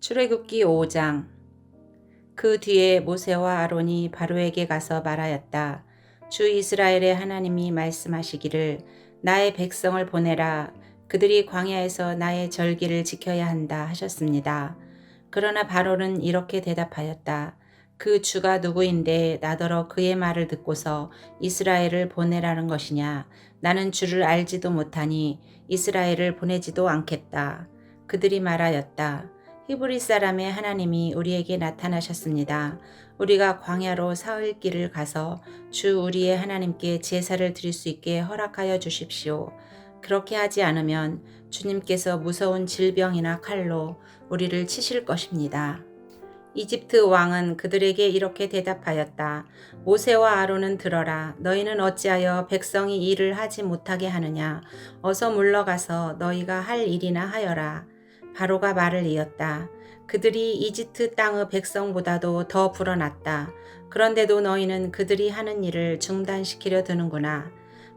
출애굽기 5장. 그 뒤에 모세와 아론이 바로에게 가서 말하였다. 주 이스라엘의 하나님이 말씀하시기를 나의 백성을 보내라. 그들이 광야에서 나의 절기를 지켜야 한다 하셨습니다. 그러나 바로는 이렇게 대답하였다. 그 주가 누구인데 나더러 그의 말을 듣고서 이스라엘을 보내라는 것이냐. 나는 주를 알지도 못하니 이스라엘을 보내지도 않겠다. 그들이 말하였다. 히브리 사람의 하나님이 우리에게 나타나셨습니다. 우리가 광야로 사흘 길을 가서 주 우리의 하나님께 제사를 드릴 수 있게 허락하여 주십시오. 그렇게 하지 않으면 주님께서 무서운 질병이나 칼로 우리를 치실 것입니다. 이집트 왕은 그들에게 이렇게 대답하였다. 모세와 아론은 들어라. 너희는 어찌하여 백성이 일을 하지 못하게 하느냐. 어서 물러가서 너희가 할 일이나 하여라. 바로가 말을 이었다. 그들이 이집트 땅의 백성보다도 더 불어났다. 그런데도 너희는 그들이 하는 일을 중단시키려 드는구나.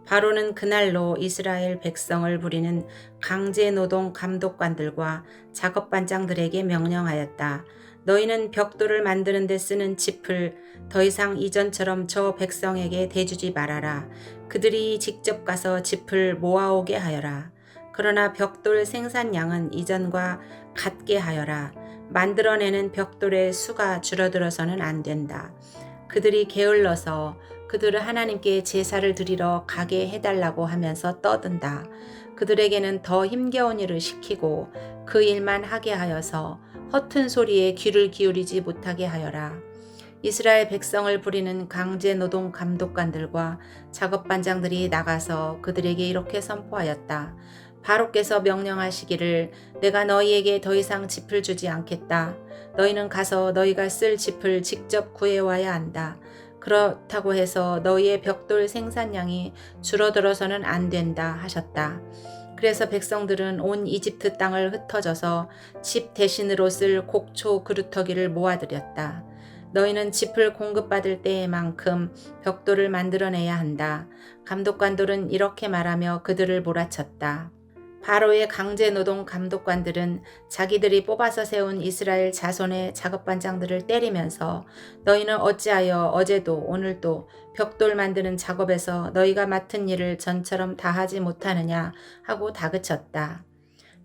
바로는 그날로 이스라엘 백성을 부리는 강제노동 감독관들과 작업반장들에게 명령하였다. 너희는 벽돌을 만드는 데 쓰는 짚을 더 이상 이전처럼 저 백성에게 대주지 말아라. 그들이 직접 가서 짚을 모아오게 하여라. 그러나 벽돌 생산량은 이전과 같게 하여라. 만들어내는 벽돌의 수가 줄어들어서는 안 된다. 그들이 게을러서 그들을 하나님께 제사를 드리러 가게 해달라고 하면서 떠든다. 그들에게는 더 힘겨운 일을 시키고 그 일만 하게 하여서 허튼 소리에 귀를 기울이지 못하게 하여라. 이스라엘 백성을 부리는 강제노동 감독관들과 작업반장들이 나가서 그들에게 이렇게 선포하였다. 바로께서 명령하시기를 내가 너희에게 더 이상 짚을 주지 않겠다. 너희는 가서 너희가 쓸 짚을 직접 구해와야 한다. 그렇다고 해서 너희의 벽돌 생산량이 줄어들어서는 안 된다 하셨다. 그래서 백성들은 온 이집트 땅을 흩어져서 집 대신으로 쓸 곡초 그루터기를 모아들였다. 너희는 짚을 공급받을 때에만큼 벽돌을 만들어내야 한다. 감독관들은 이렇게 말하며 그들을 몰아쳤다. 바로의 강제노동 감독관들은 자기들이 뽑아서 세운 이스라엘 자손의 작업반장들을 때리면서 너희는 어찌하여 어제도 오늘도 벽돌 만드는 작업에서 너희가 맡은 일을 전처럼 다 하지 못하느냐 하고 다그쳤다.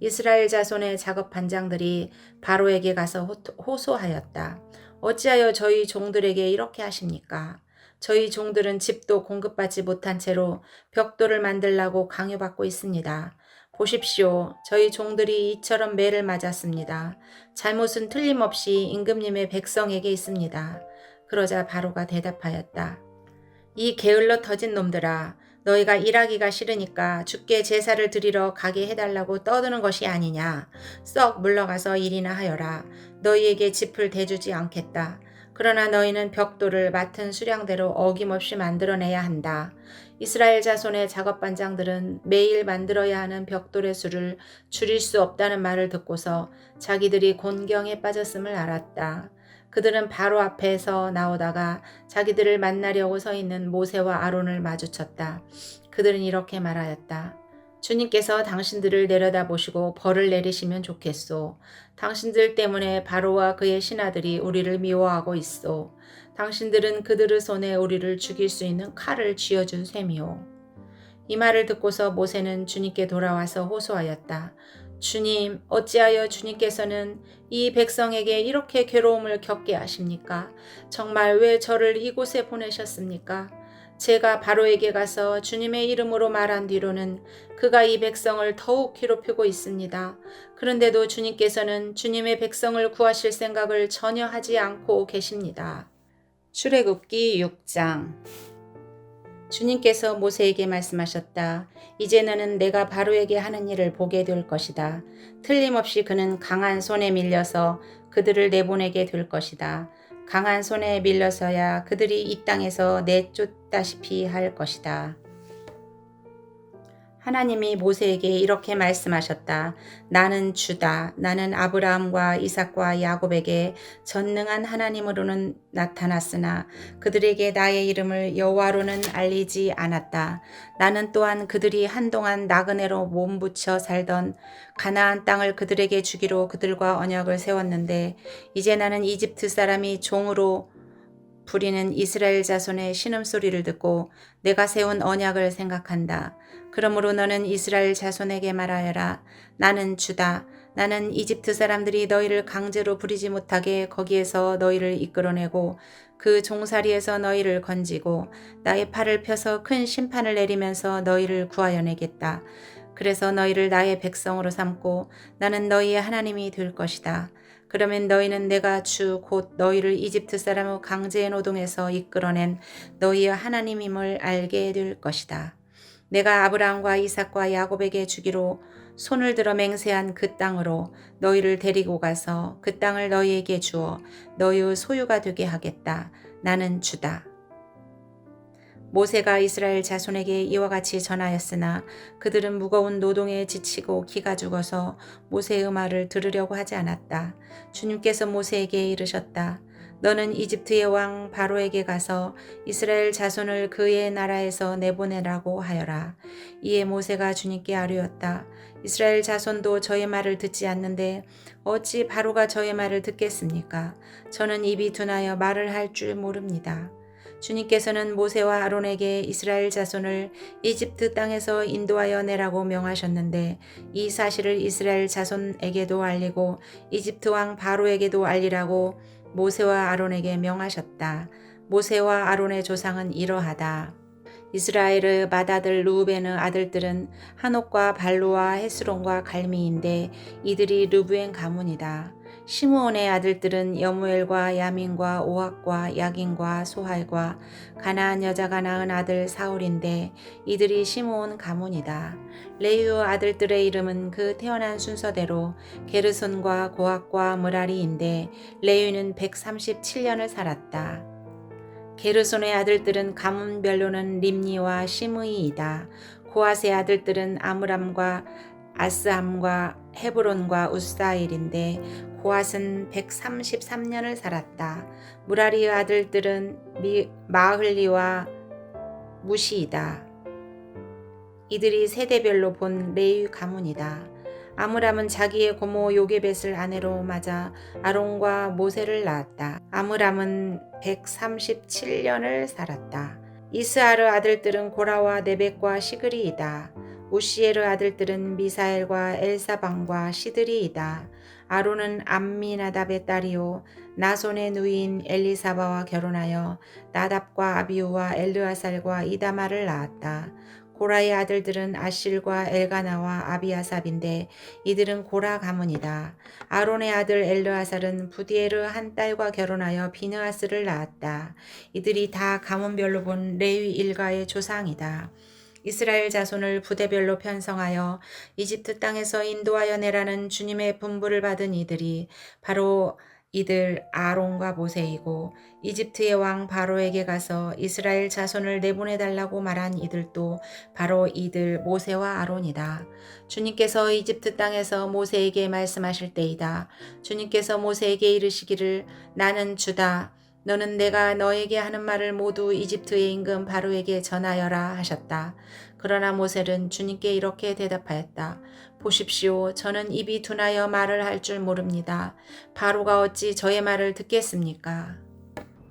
이스라엘 자손의 작업반장들이 바로에게 가서 호소하였다. 어찌하여 저희 종들에게 이렇게 하십니까? 저희 종들은 집도 공급받지 못한 채로 벽돌을 만들라고 강요받고 있습니다. 보십시오. 저희 종들이 이처럼 매를 맞았습니다. 잘못은 틀림없이 임금님의 백성에게 있습니다. 그러자 바로가 대답하였다. 이 게을러 터진 놈들아, 너희가 일하기가 싫으니까 주께 제사를 드리러 가게 해달라고 떠드는 것이 아니냐. 썩 물러가서 일이나 하여라. 너희에게 짚을 대주지 않겠다. 그러나 너희는 벽돌을 맡은 수량대로 어김없이 만들어내야 한다. 이스라엘 자손의 작업반장들은 매일 만들어야 하는 벽돌의 수를 줄일 수 없다는 말을 듣고서 자기들이 곤경에 빠졌음을 알았다. 그들은 바로 앞에서 나오다가 자기들을 만나려고 서 있는 모세와 아론을 마주쳤다. 그들은 이렇게 말하였다. 주님께서 당신들을 내려다보시고 벌을 내리시면 좋겠소. 당신들 때문에 바로와 그의 신하들이 우리를 미워하고 있소. 당신들은 그들의 손에 우리를 죽일 수 있는 칼을 쥐어준 셈이오. 이 말을 듣고서 모세는 주님께 돌아와서 호소하였다. 주님, 어찌하여 주님께서는 이 백성에게 이렇게 괴로움을 겪게 하십니까? 정말 왜 저를 이곳에 보내셨습니까? 제가 바로에게 가서 주님의 이름으로 말한 뒤로는 그가 이 백성을 더욱 괴롭히고 있습니다. 그런데도 주님께서는 주님의 백성을 구하실 생각을 전혀 하지 않고 계십니다. 출애굽기 6장. 주님께서 모세에게 말씀하셨다. 이제 너는 내가 바로에게 하는 일을 보게 될 것이다. 틀림없이 그는 강한 손에 밀려서 그들을 내보내게 될 것이다. 강한 손에 밀려서야 그들이 이 땅에서 내쫓다시피 할 것이다. 하나님이 모세에게 이렇게 말씀하셨다. 나는 주다. 나는 아브라함과 이삭과 야곱에게 전능한 하나님으로는 나타났으나 그들에게 나의 이름을 여호와로는 알리지 않았다. 나는 또한 그들이 한동안 나그네로 몸부쳐 살던 가나안 땅을 그들에게 주기로 그들과 언약을 세웠는데 이제 나는 이집트 사람이 종으로 부리는 이스라엘 자손의 신음소리를 듣고 내가 세운 언약을 생각한다. 그러므로 너는 이스라엘 자손에게 말하여라. 나는 주다. 나는 이집트 사람들이 너희를 강제로 부리지 못하게 거기에서 너희를 이끌어내고 그 종살이에서 너희를 건지고 나의 팔을 펴서 큰 심판을 내리면서 너희를 구하여 내겠다. 그래서 너희를 나의 백성으로 삼고 나는 너희의 하나님이 될 것이다. 그러면 너희는 내가 주 곧 너희를 이집트 사람의 강제 노동에서 이끌어낸 너희의 하나님임을 알게 될 것이다. 내가 아브라함과 이삭과 야곱에게 주기로 손을 들어 맹세한 그 땅으로 너희를 데리고 가서 그 땅을 너희에게 주어 너희의 소유가 되게 하겠다. 나는 주다. 모세가 이스라엘 자손에게 이와 같이 전하였으나 그들은 무거운 노동에 지치고 기가 죽어서 모세의 말을 들으려고 하지 않았다. 주님께서 모세에게 이르셨다. 너는 이집트의 왕 바로에게 가서 이스라엘 자손을 그의 나라에서 내보내라고 하여라. 이에 모세가 주님께 아뢰었다. 이스라엘 자손도 저의 말을 듣지 않는데 어찌 바로가 저의 말을 듣겠습니까? 저는 입이 둔하여 말을 할 줄 모릅니다. 주님께서는 모세와 아론에게 이스라엘 자손을 이집트 땅에서 인도하여 내라고 명하셨는데 이 사실을 이스라엘 자손에게도 알리고 이집트 왕 바로에게도 알리라고 모세와 아론에게 명하셨다. 모세와 아론의 조상은 이러하다. 이스라엘의 맏아들 루벤의 아들들은 한옥과 발로와 헤스론과 갈미인데 이들이 르브엔 가문이다. 시므온의 아들들은 여무엘과 야민과 오학과 야긴과 소할과 가나안 여자가 낳은 아들 사울인데 이들이 시므온 가문이다. 레위의 아들들의 이름은 그 태어난 순서대로 게르손과 고학과 므라리인데 레위는 137년을 살았다. 게르손의 아들들은 가문별로는 림니와 시므이이다. 고앗의 아들들은 아므람과 아스함과 헤브론과 우사일인데 고앗은 133년을 살았다. 무라리의 아들들은 마흘리와 무시이다. 이들이 세대별로 본 레위 가문이다. 아므람은 자기의 고모 요게벳을 아내로 맞아 아론과 모세를 낳았다. 아므람은 137년을 살았다. 이스하르 아들들은 고라와 네벡과 시그리이다. 우시엘의 아들들은 미사엘과 엘사방과 시드리이다. 아론은 암미나답의 딸이요 나손의 누이인 엘리사바와 결혼하여 나답과 아비우와 엘르아살과 이다마를 낳았다. 고라의 아들들은 아실과 엘가나와 아비아삽인데 이들은 고라 가문이다. 아론의 아들 엘르아살은 부디에르 한 딸과 결혼하여 비느하스를 낳았다. 이들이 다 가문별로 본 레위 일가의 조상이다. 이스라엘 자손을 부대별로 편성하여 이집트 땅에서 인도하여 내라는 주님의 분부를 받은 이들이 바로 이들 아론과 모세이고 이집트의 왕 바로에게 가서 이스라엘 자손을 내보내달라고 말한 이들도 바로 이들 모세와 아론이다. 주님께서 이집트 땅에서 모세에게 말씀하실 때이다. 주님께서 모세에게 이르시기를 나는 주다. 너는 내가 너에게 하는 말을 모두 이집트의 임금 바로에게 전하여라 하셨다. 그러나 모세는 주님께 이렇게 대답하였다. 보십시오. 저는 입이 둔하여 말을 할 줄 모릅니다. 바로가 어찌 저의 말을 듣겠습니까?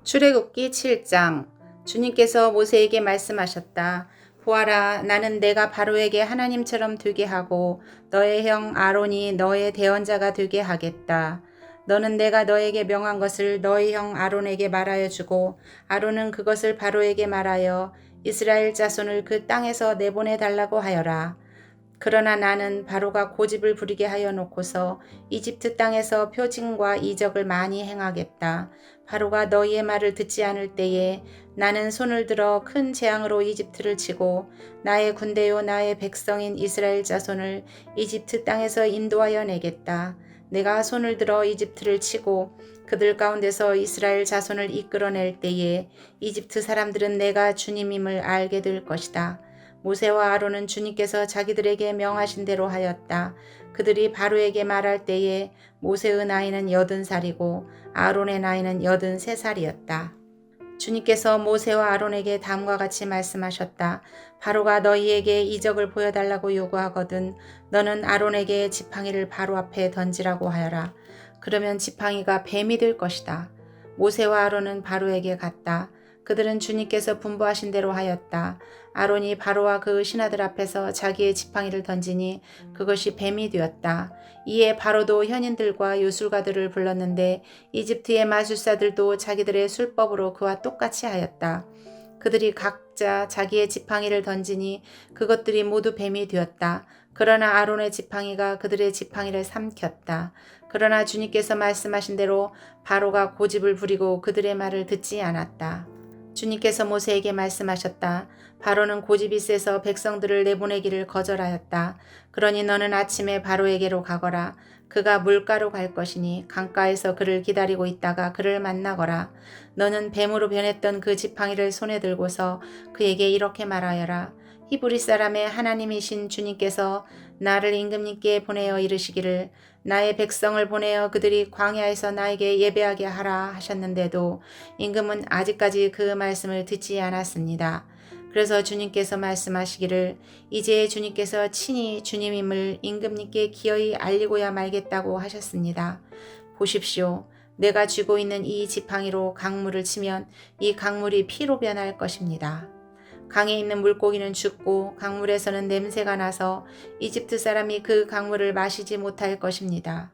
출애굽기 7장. 주님께서 모세에게 말씀하셨다. 보아라, 나는 내가 바로에게 하나님처럼 되게 하고 너의 형 아론이 너의 대언자가 되게 하겠다. 너는 내가 너에게 명한 것을 너희 형 아론에게 말하여 주고 아론은 그것을 바로에게 말하여 이스라엘 자손을 그 땅에서 내보내 달라고 하여라. 그러나 나는 바로가 고집을 부리게 하여 놓고서 이집트 땅에서 표징과 이적을 많이 행하겠다. 바로가 너희의 말을 듣지 않을 때에 나는 손을 들어 큰 재앙으로 이집트를 치고 나의 군대요 나의 백성인 이스라엘 자손을 이집트 땅에서 인도하여 내겠다. 내가 손을 들어 이집트를 치고 그들 가운데서 이스라엘 자손을 이끌어낼 때에 이집트 사람들은 내가 주님임을 알게 될 것이다. 모세와 아론은 주님께서 자기들에게 명하신 대로 하였다. 그들이 바로에게 말할 때에 모세의 나이는 80살이고 아론의 나이는 83살이었다. 주님께서 모세와 아론에게 다음과 같이 말씀하셨다. 바로가 너희에게 이적을 보여달라고 요구하거든 너는 아론에게 지팡이를 바로 앞에 던지라고 하여라. 그러면 지팡이가 뱀이 될 것이다. 모세와 아론은 바로에게 갔다. 그들은 주님께서 분부하신 대로 하였다. 아론이 바로와 그 신하들 앞에서 자기의 지팡이를 던지니 그것이 뱀이 되었다. 이에 바로도 현인들과 요술가들을 불렀는데 이집트의 마술사들도 자기들의 술법으로 그와 똑같이 하였다. 그들이 각자 자기의 지팡이를 던지니 그것들이 모두 뱀이 되었다. 그러나 아론의 지팡이가 그들의 지팡이를 삼켰다. 그러나 주님께서 말씀하신 대로 바로가 고집을 부리고 그들의 말을 듣지 않았다. 주님께서 모세에게 말씀하셨다. 바로는 고집이 세서 백성들을 내보내기를 거절하였다. 그러니 너는 아침에 바로에게로 가거라. 그가 물가로 갈 것이니 강가에서 그를 기다리고 있다가 그를 만나거라. 너는 뱀으로 변했던 그 지팡이를 손에 들고서 그에게 이렇게 말하여라. 히브리 사람의 하나님이신 주님께서 나를 임금님께 보내어 이르시기를 나의 백성을 보내어 그들이 광야에서 나에게 예배하게 하라 하셨는데도 임금은 아직까지 그 말씀을 듣지 않았습니다. 그래서 주님께서 말씀하시기를 이제 주님께서 친히 주님임을 임금님께 기어이 알리고야 말겠다고 하셨습니다. 보십시오. 내가 쥐고 있는 이 지팡이로 강물을 치면 이 강물이 피로 변할 것입니다. 강에 있는 물고기는 죽고 강물에서는 냄새가 나서 이집트 사람이 그 강물을 마시지 못할 것입니다.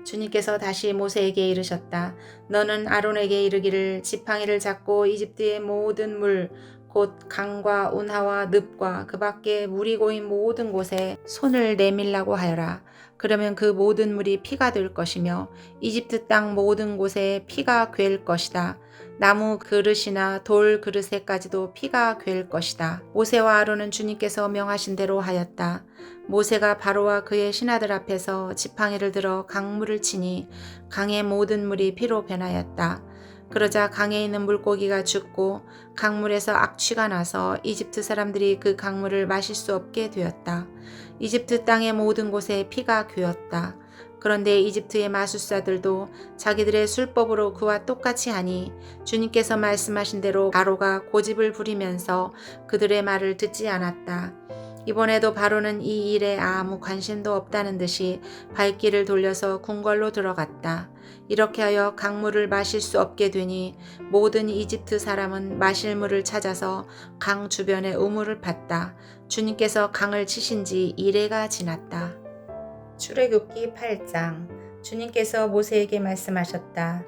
주님께서 다시 모세에게 이르셨다. 너는 아론에게 이르기를 지팡이를 잡고 이집트의 모든 물, 곧 강과 운하와 늪과 그 밖에 물이 고인 모든 곳에 손을 내밀라고 하여라. 그러면 그 모든 물이 피가 될 것이며 이집트 땅 모든 곳에 피가 괴일 것이다. 나무 그릇이나 돌 그릇에까지도 피가 괴일 것이다. 모세와 아론은 주님께서 명하신 대로 하였다. 모세가 바로와 그의 신하들 앞에서 지팡이를 들어 강물을 치니 강의 모든 물이 피로 변하였다. 그러자 강에 있는 물고기가 죽고 강물에서 악취가 나서 이집트 사람들이 그 강물을 마실 수 없게 되었다. 이집트 땅의 모든 곳에 피가 괴었다. 그런데 이집트의 마술사들도 자기들의 술법으로 그와 똑같이 하니 주님께서 말씀하신 대로 바로가 고집을 부리면서 그들의 말을 듣지 않았다. 이번에도 바로는 이 일에 아무 관심도 없다는 듯이 발길을 돌려서 궁궐로 들어갔다. 이렇게 하여 강물을 마실 수 없게 되니 모든 이집트 사람은 마실 물을 찾아서 강 주변에 우물을 팠다. 주님께서 강을 치신 지 이래가 지났다. 출애굽기 8장. 주님께서 모세에게 말씀하셨다.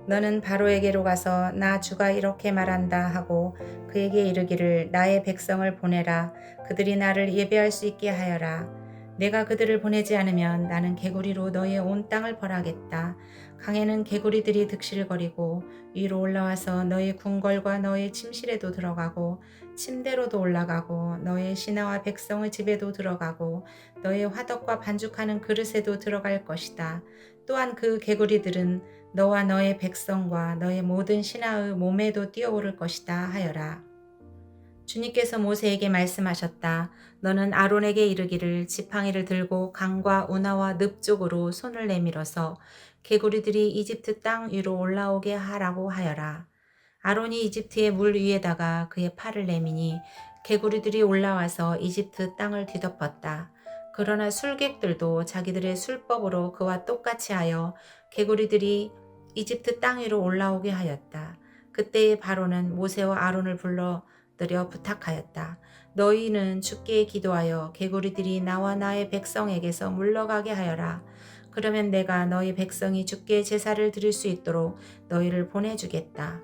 너는 바로에게로 가서 나 주가 이렇게 말한다 하고 그에게 이르기를 나의 백성을 보내라. 그들이 나를 예배할 수 있게 하여라. 내가 그들을 보내지 않으면 나는 개구리로 너의 온 땅을 벌하겠다. 강에는 개구리들이 득실거리고 위로 올라와서 너의 궁궐과 너의 침실에도 들어가고 침대로도 올라가고 너의 신하와 백성의 집에도 들어가고 너의 화덕과 반죽하는 그릇에도 들어갈 것이다. 또한 그 개구리들은 너와 너의 백성과 너의 모든 신하의 몸에도 뛰어오를 것이다 하여라. 주님께서 모세에게 말씀하셨다. 너는 아론에게 이르기를 지팡이를 들고 강과 운하와 늪 쪽으로 손을 내밀어서 개구리들이 이집트 땅 위로 올라오게 하라고 하여라. 아론이 이집트의 물 위에다가 그의 팔을 내미니 개구리들이 올라와서 이집트 땅을 뒤덮었다. 그러나 술객들도 자기들의 술법으로 그와 똑같이 하여 개구리들이 이집트 땅 위로 올라오게 하였다. 그때에 바로는 모세와 아론을 불러들여 부탁하였다. 너희는 주께 기도하여 개구리들이 나와 나의 백성에게서 물러가게 하여라. 그러면 내가 너희 백성이 주께 제사를 드릴 수 있도록 너희를 보내주겠다.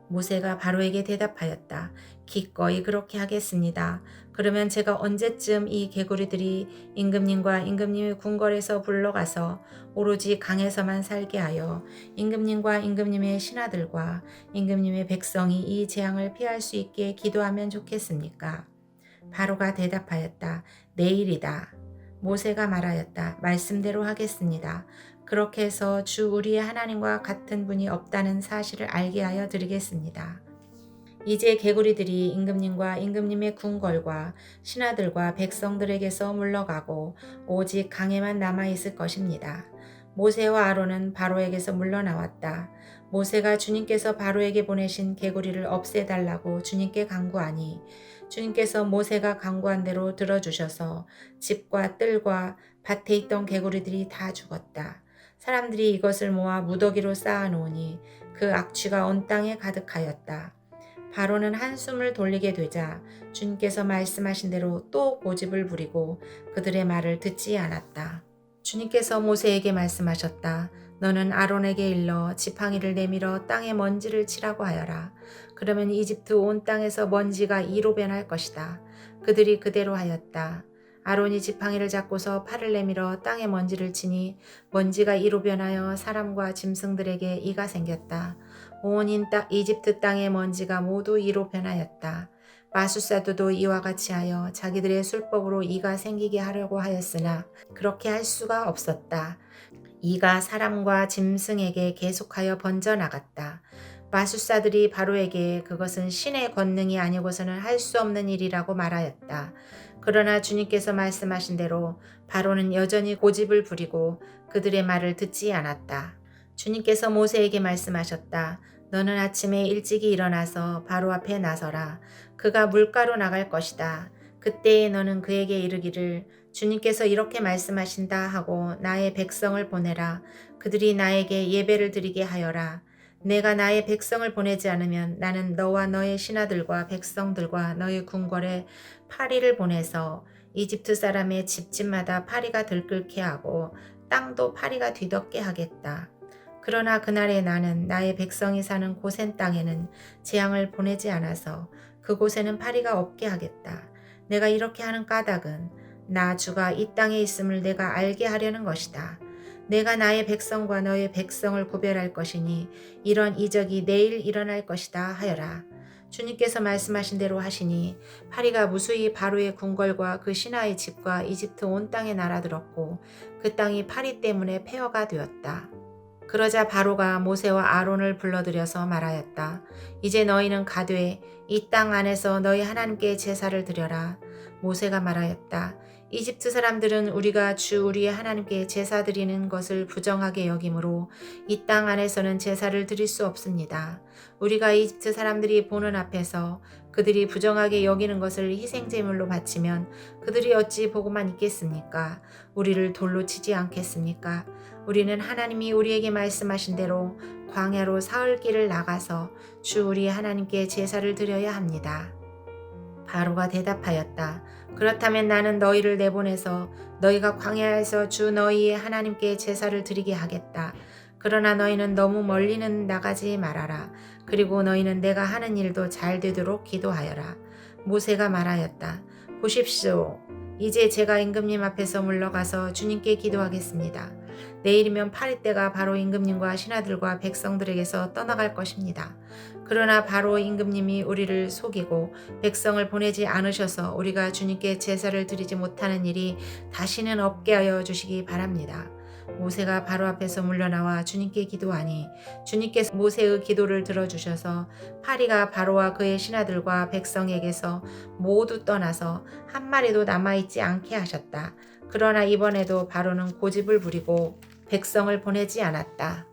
모세가 바로에게 대답하였다. 기꺼이 그렇게 하겠습니다. 그러면 제가 언제쯤 이 개구리들이 임금님과 임금님의 궁궐에서 불러가서 오로지 강에서만 살게 하여 임금님과 임금님의 신하들과 임금님의 백성이 이 재앙을 피할 수 있게 기도하면 좋겠습니까? 바로가 대답하였다. 내일이다. 모세가 말하였다. 말씀대로 하겠습니다. 그렇게 해서 주 우리의 하나님과 같은 분이 없다는 사실을 알게 하여 드리겠습니다. 이제 개구리들이 임금님과 임금님의 궁궐과 신하들과 백성들에게서 물러가고 오직 강에만 남아있을 것입니다. 모세와 아론은 바로에게서 물러나왔다. 모세가 주님께서 바로에게 보내신 개구리를 없애달라고 주님께 간구하니 주님께서 모세가 간구한 대로 들어주셔서 집과 뜰과 밭에 있던 개구리들이 다 죽었다. 사람들이 이것을 모아 무더기로 쌓아놓으니 그 악취가 온 땅에 가득하였다. 바로는 한숨을 돌리게 되자 주님께서 말씀하신 대로 또 고집을 부리고 그들의 말을 듣지 않았다. 주님께서 모세에게 말씀하셨다. 너는 아론에게 일러 지팡이를 내밀어 땅에 먼지를 치라고 하여라. 그러면 이집트 온 땅에서 먼지가 이로 변할 것이다. 그들이 그대로 하였다. 아론이 지팡이를 잡고서 팔을 내밀어 땅에 먼지를 치니 먼지가 이로 변하여 사람과 짐승들에게 이가 생겼다. 온 이집트 땅의 먼지가 모두 이로 변하였다. 마술사들도 이와 같이 하여 자기들의 술법으로 이가 생기게 하려고 하였으나 그렇게 할 수가 없었다. 이가 사람과 짐승에게 계속하여 번져나갔다. 마술사들이 바로에게 그것은 신의 권능이 아니고서는 할 수 없는 일이라고 말하였다. 그러나 주님께서 말씀하신 대로 바로는 여전히 고집을 부리고 그들의 말을 듣지 않았다. 주님께서 모세에게 말씀하셨다. 너는 아침에 일찍이 일어나서 바로 앞에 나서라. 그가 물가로 나갈 것이다. 그때에 너는 그에게 이르기를 주님께서 이렇게 말씀하신다 하고 나의 백성을 보내라. 그들이 나에게 예배를 드리게 하여라. 내가 나의 백성을 보내지 않으면 나는 너와 너의 신하들과 백성들과 너의 궁궐에 파리를 보내서 이집트 사람의 집집마다 파리가 들끓게 하고 땅도 파리가 뒤덮게 하겠다. 그러나 그날에 나는 나의 백성이 사는 고센 땅에는 재앙을 보내지 않아서 그곳에는 파리가 없게 하겠다. 내가 이렇게 하는 까닭은 나 주가 이 땅에 있음을 내가 알게 하려는 것이다. 내가 나의 백성과 너의 백성을 구별할 것이니 이런 이적이 내일 일어날 것이다 하여라. 주님께서 말씀하신 대로 하시니 파리가 무수히 바로의 궁궐과 그 신하의 집과 이집트 온 땅에 날아들었고 그 땅이 파리 때문에 폐허가 되었다. 그러자 바로가 모세와 아론을 불러들여서 말하였다. 이제 너희는 가되 이 땅 안에서 너희 하나님께 제사를 드려라. 모세가 말하였다. 이집트 사람들은 우리가 주 우리의 하나님께 제사 드리는 것을 부정하게 여기므로 이 땅 안에서는 제사를 드릴 수 없습니다. 우리가 이집트 사람들이 보는 앞에서 그들이 부정하게 여기는 것을 희생제물로 바치면 그들이 어찌 보고만 있겠습니까? 우리를 돌로 치지 않겠습니까? 우리는 하나님이 우리에게 말씀하신 대로 광야로 사흘 길을 나가서 주 우리 하나님께 제사를 드려야 합니다. 바로가 대답하였다. 그렇다면 나는 너희를 내보내서 너희가 광야에서 주 너희의 하나님께 제사를 드리게 하겠다. 그러나 너희는 너무 멀리는 나가지 말아라. 그리고 너희는 내가 하는 일도 잘 되도록 기도하여라. 모세가 말하였다. 보십시오. 이제 제가 임금님 앞에서 물러가서 주님께 기도하겠습니다. 내일이면 파리떼가 바로 임금님과 신하들과 백성들에게서 떠나갈 것입니다. 그러나 바로 임금님이 우리를 속이고 백성을 보내지 않으셔서 우리가 주님께 제사를 드리지 못하는 일이 다시는 없게 하여 주시기 바랍니다. 모세가 바로 앞에서 물러나와 주님께 기도하니 주님께서 모세의 기도를 들어주셔서 파리가 바로와 그의 신하들과 백성에게서 모두 떠나서 한 마리도 남아있지 않게 하셨다. 그러나 이번에도 바로는 고집을 부리고 백성을 보내지 않았다.